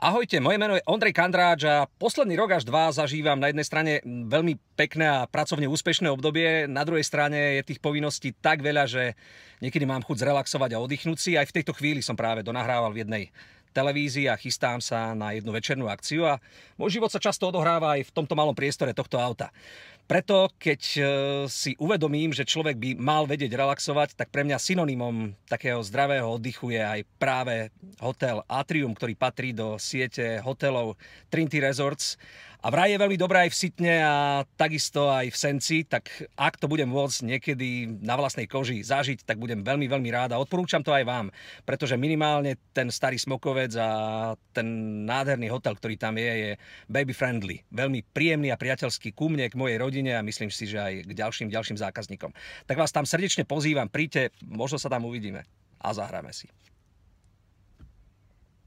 Ahojte, moje meno je Ondrej Kandráč a posledný rok až dva zažívam na jednej strane veľmi pekné a pracovne úspešné obdobie, na druhej strane je tých povinností tak veľa, že niekedy mám chuť zrelaxovať a oddychnúť si. Aj v tejto chvíli som práve donahrával v jednej televízii a chystám sa na jednu večernú akciu a môj život sa často odohráva aj v tomto malom priestore tohto auta. Preto, keď si uvedomím, že človek by mal vedieť relaxovať, tak pre mňa synonymom takého zdravého oddychu je aj práve hotel Atrium, ktorý patrí do siete hotelov Trinity Resorts. A vraj je veľmi dobré aj v Sitne a takisto aj v Senci, tak ak to budem môcť niekedy na vlastnej koži zažiť, tak budem veľmi, veľmi rád a odporúčam to aj vám, pretože minimálne ten starý Smokovec a ten nádherný hotel, ktorý tam je baby friendly. Veľmi príjemný a priateľský ku mne, k mojej rodine a myslím si, že aj k ďalším zákazníkom. Tak vás tam srdečne pozývam, príďte, možno sa tam uvidíme a zahráme si.